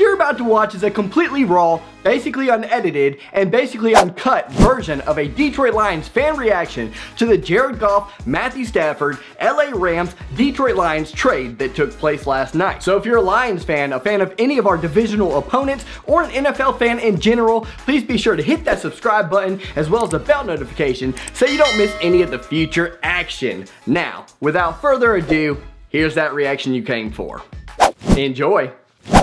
What you're about to watch is a completely raw, basically unedited, and basically uncut version of a Detroit Lions fan reaction to the Jared Goff, Matthew Stafford, LA Rams, Detroit Lions trade that took place last night. So if you're a Lions fan, a fan of any of our divisional opponents, or an NFL fan in general, please be sure to hit that subscribe button as well as the bell notification so you don't miss any of the future action. Now, without further ado, here's that reaction you came for. Enjoy.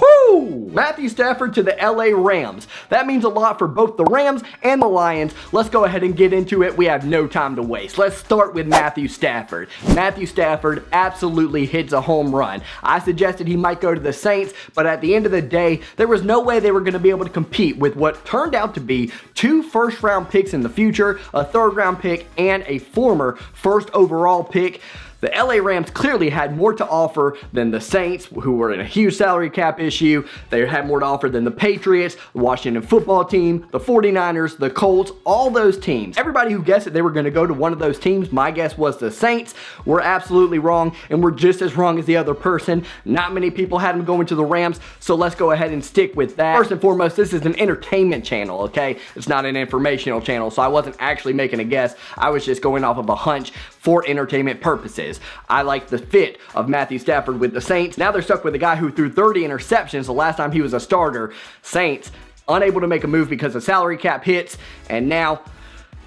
Woo! Matthew Stafford to the LA Rams. That means a lot for both the Rams and the Lions. Let's go ahead and get into it. We have no time to waste. Let's start with Matthew Stafford. Matthew Stafford absolutely hits a home run. I suggested he might go to the Saints, but at the end of the day, there was no way they were going to be able to compete with what turned out to be 2 first-round picks in the future, a third-round pick, and a former first overall pick. The LA Rams clearly had more to offer than the Saints, who were in a huge salary cap issue. They had more to offer than the Patriots, the Washington football team, the 49ers, the Colts, all those teams. Everybody who guessed that they were going to go to one of those teams, my guess was the Saints. We're absolutely wrong, and we're just as wrong as the other person. Not many people had them going to the Rams, so let's go ahead and stick with that. First and foremost, this is an entertainment channel, okay? It's not an informational channel, so I wasn't actually making a guess. I was just going off of a hunch for entertainment purposes. I like the fit of Matthew Stafford with the Saints. Now they're stuck with a guy who threw 30 interceptions the last time he was a starter. Saints unable to make a move because of salary cap hits, and now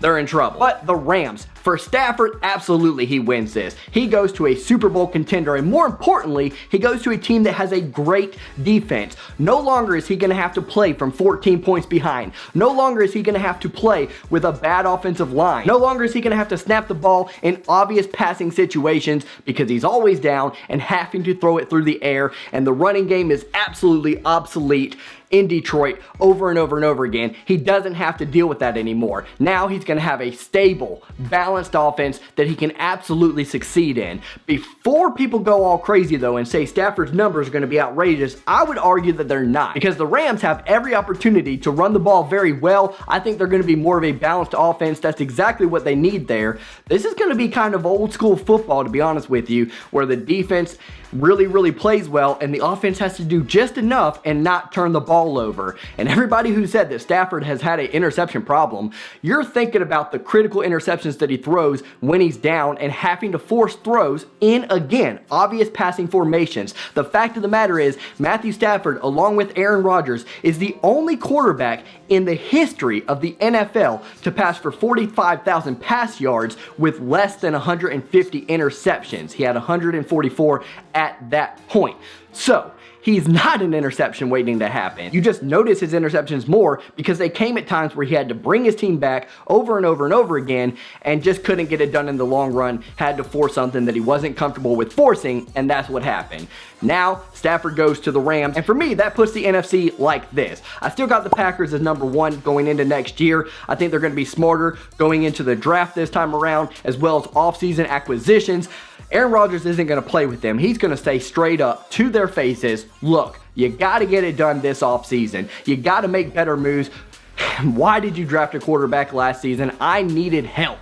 they're in trouble. But the Rams, for Stafford, absolutely he wins this. He goes to a Super Bowl contender, and more importantly, he goes to a team that has a great defense. No longer is he going to have to play from 14 points behind. No longer is he going to have to play with a bad offensive line. No longer is he going to have to snap the ball in obvious passing situations because he's always down and having to throw it through the air, and the running game is absolutely obsolete in Detroit over and over and over again. He doesn't have to deal with that anymore. Now he's going to have a stable, balanced offense that he can absolutely succeed in. Before people go all crazy though and say Stafford's numbers are going to be outrageous, I would argue that they're not, because the Rams have every opportunity to run the ball very well. I think they're going to be more of a balanced offense. That's exactly what they need there. This is going to be kind of old school football, to be honest with you, where the defense really plays well and the offense has to do just enough and not turn the ball over. And everybody who said that Stafford has had an interception problem, you're thinking about the critical interceptions that he throws when he's down and having to force throws in, again, obvious passing formations. The fact of the matter is, Matthew Stafford, along with Aaron Rodgers, is the only quarterback in the history of the NFL to pass for 45,000 pass yards with less than 150 interceptions. He had 144 at that point. So he's not an interception waiting to happen. You just notice his interceptions more because they came at times where he had to bring his team back over and over and over again and just couldn't get it done in the long run, had to force something that he wasn't comfortable with forcing, and that's what happened. Now, Stafford goes to the Rams, and for me, that puts the NFC like this. I still got the Packers as number 1 going into next year. I think they're going to be smarter going into the draft this time around, as well as offseason acquisitions. Aaron Rodgers isn't going to play with them. He's going to say straight up to their faces, look, you got to get it done this offseason. You got to make better moves. Why did you draft a quarterback last season? I needed help.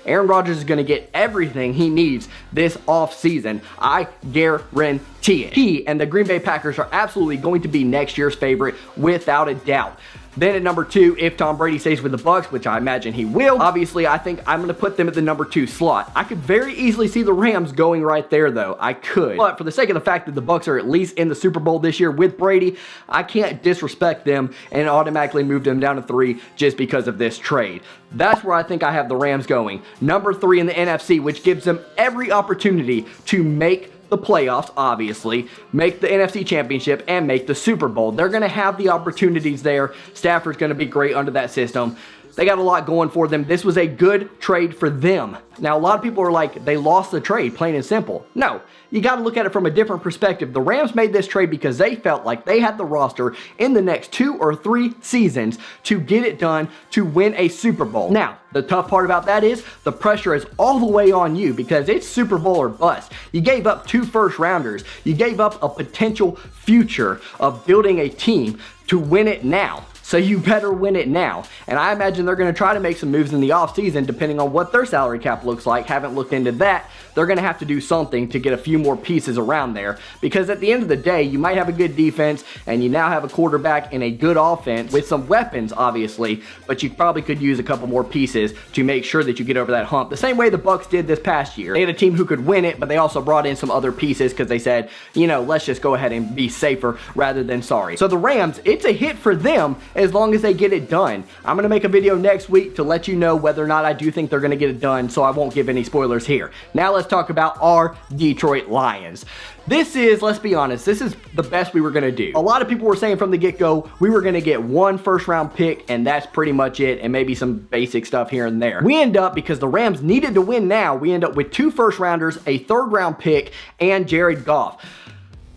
Aaron Rodgers is going to get everything he needs this offseason. I guarantee it. He and the Green Bay Packers are absolutely going to be next year's favorite without a doubt. Then at number 2, if Tom Brady stays with the Bucs, which I imagine he will, obviously I think I'm going to put them at the number 2 slot. I could very easily see the Rams going right there though. I could. But for the sake of the fact that the Bucs are at least in the Super Bowl this year with Brady, I can't disrespect them and automatically move them down to 3 just because of this trade. That's where I think I have the Rams going. Number 3 in the NFC, which gives them every opportunity to make the playoffs, obviously, make the NFC Championship, and make the Super Bowl. They're going to have the opportunities there. Stafford's going to be great under that system. They got a lot going for them. This was a good trade for them. Now, a lot of people are like, they lost the trade, plain and simple. No, you got to look at it from a different perspective. The Rams made this trade because they felt like they had the roster in the next 2 or 3 seasons to get it done to win a Super Bowl. Now, the tough part about that is the pressure is all the way on you because it's Super Bowl or bust. You gave up 2 first-rounders. You gave up a potential future of building a team to win it now. So you better win it now. And I imagine they're going to try to make some moves in the offseason depending on what their salary cap looks like. Haven't looked into that. They're going to have to do something to get a few more pieces around there, because at the end of the day, you might have a good defense and you now have a quarterback in a good offense with some weapons, obviously, but you probably could use a couple more pieces to make sure that you get over that hump. The same way the Bucs did this past year. They had a team who could win it, but they also brought in some other pieces because they said, you know, let's just go ahead and be safer rather than sorry. So the Rams, it's a hit for them as long as they get it done. I'm going to make a video next week to let you know whether or not I do think they're going to get it done, so I won't give any spoilers here. Now let's talk about our Detroit Lions. This is, let's be honest, this is the best we were going to do. A lot of people were saying from the get-go we were going to get one first-round pick, and that's pretty much it, and maybe some basic stuff here and there. We end up, because the Rams needed to win now, we end up with 2 first-rounders, a third-round pick, and Jared Goff.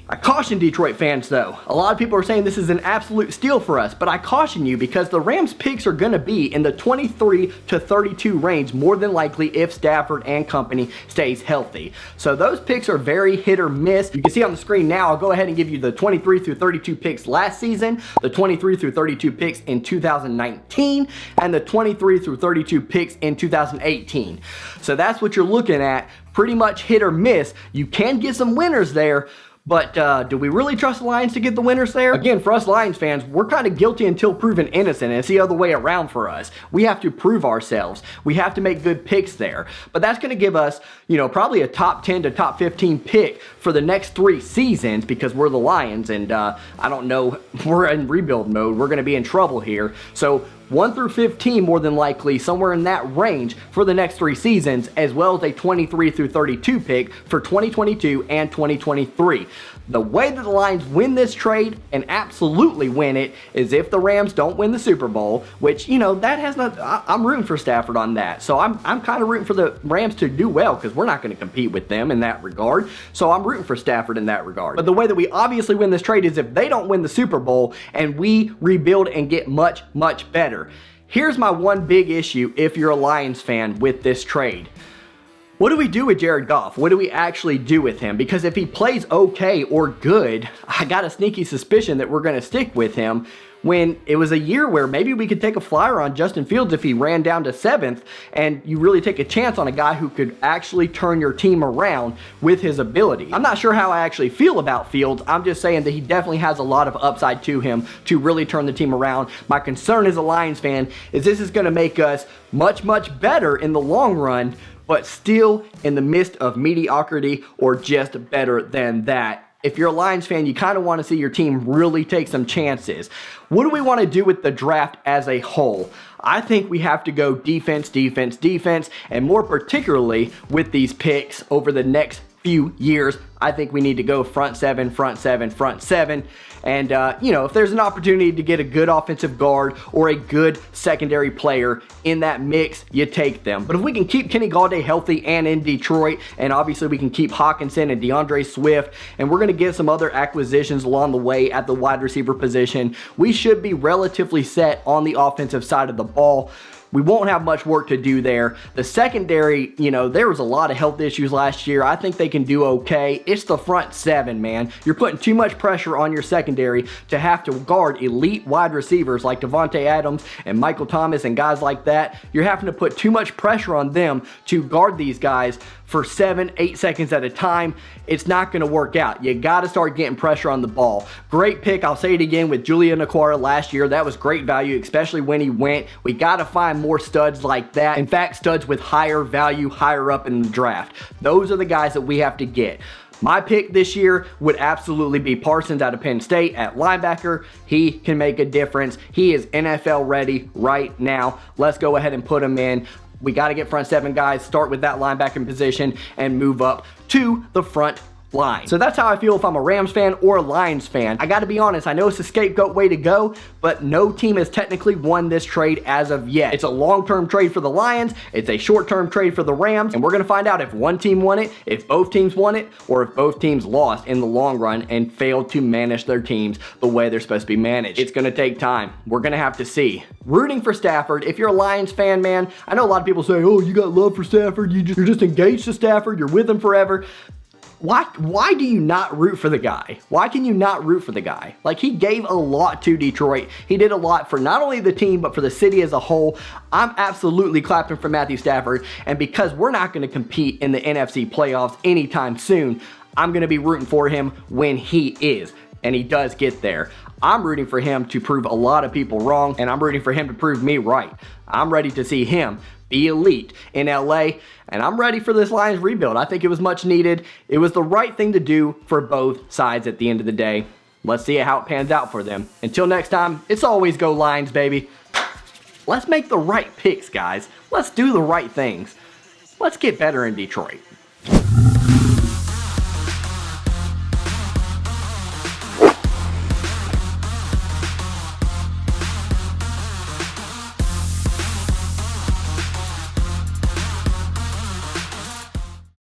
I caution Detroit fans though. A lot of people are saying this is an absolute steal for us, but I caution you because the Rams picks are going to be in the 23 to 32 range more than likely if Stafford and company stays healthy. So those picks are very hit or miss. You can see on the screen now, I'll go ahead and give you the 23 through 32 picks last season, the 23 through 32 picks in 2019, and the 23 through 32 picks in 2018. So that's what you're looking at. Pretty much hit or miss. You can get some winners there, but do we really trust the Lions to get the winners there? Again, for us Lions fans, we're kind of guilty until proven innocent, and it's the other way around for us. We have to prove ourselves. We have to make good picks there. But that's going to give us, you know, probably a top 10 to top 15 pick for the next 3 seasons because we're the Lions, and I don't know, we're in rebuild mode. We're going to be in trouble here. So 1 through 15 more than likely, somewhere in that range for the next 3 seasons, as well as a 23 through 32 pick for 2022 and 2023. The way that the Lions win this trade and absolutely win it is if the Rams don't win the Super Bowl, which, you know, that has not, I'm rooting for Stafford on that. So I'm kind of rooting for the Rams to do well because we're not going to compete with them in that regard. So I'm rooting for Stafford in that regard. But the way that we obviously win this trade is if they don't win the Super Bowl and we rebuild and get much, much better. Here's my one big issue if you're a Lions fan with this trade. What do we do with Jared Goff? What do we actually do with him? Because if he plays okay or good, I got a sneaky suspicion that we're going to stick with him when it was a year where maybe we could take a flyer on Justin Fields if he ran down to 7th, and you really take a chance on a guy who could actually turn your team around with his ability. I'm not sure how I actually feel about Fields. I'm just saying that he definitely has a lot of upside to him to really turn the team around. My concern as a Lions fan is this is going to make us much, much better in the long run, but still in the midst of mediocrity or just better than that. If you're a Lions fan, you kind of want to see your team really take some chances. What do we want to do with the draft as a whole? I think we have to go defense, defense, defense, and more particularly with these picks over the next few years, I think we need to go front 7, front 7, front 7. And, you know, if there's an opportunity to get a good offensive guard or a good secondary player in that mix, you take them. But if we can keep Kenny Galladay healthy and in Detroit, and obviously we can keep Hawkinson and DeAndre Swift, and we're going to get some other acquisitions along the way at the wide receiver position, we should be relatively set on the offensive side of the ball. We won't have much work to do there. The secondary, you know, there was a lot of health issues last year. I think they can do okay. It's the front 7, man. You're putting too much pressure on your secondary to have to guard elite wide receivers like Devontae Adams and Michael Thomas and guys like that. You're having to put too much pressure on them to guard these guys for 7, 8 seconds at a time. It's not going to work out. You got to start getting pressure on the ball. Great pick, I'll say it again, with Julian Okwara last year. That was great value, especially when he went. We got to find more studs like that. In fact, studs with higher value, higher up in the draft. Those are the guys that we have to get. My pick this year would absolutely be Parsons out of Penn State at linebacker. He can make a difference. He is NFL ready right now. Let's go ahead and put him in. We got to get front 7 guys, start with that linebacking position, and move up to the front line. So that's how I feel if I'm a Rams fan or a Lions fan. I got to be honest, I know it's a scapegoat way to go, but no team has technically won this trade as of yet. It's a long-term trade for the Lions, it's a short-term trade for the Rams, and we're going to find out if one team won it, if both teams won it, or if both teams lost in the long run and failed to manage their teams the way they're supposed to be managed. It's going to take time. We're going to have to see. Rooting for Stafford. If you're a Lions fan, man, I know a lot of people say, oh, you got love for Stafford, you're just engaged to Stafford, you're with him forever. Why do you not root for the guy? Why can you not root for the guy? Like, he gave a lot to Detroit. He did a lot for not only the team, but for the city as a whole. I'm absolutely clapping for Matthew Stafford, and because we're not going to compete in the NFC playoffs anytime soon, I'm going to be rooting for him when he is, and he does get there. I'm rooting for him to prove a lot of people wrong, and I'm rooting for him to prove me right. I'm ready to see him be elite in LA, and I'm ready for this Lions rebuild. I think it was much needed. It was the right thing to do for both sides at the end of the day. Let's see how it pans out for them. Until next time, it's always go Lions, baby. Let's make the right picks, guys. Let's do the right things. Let's get better in Detroit.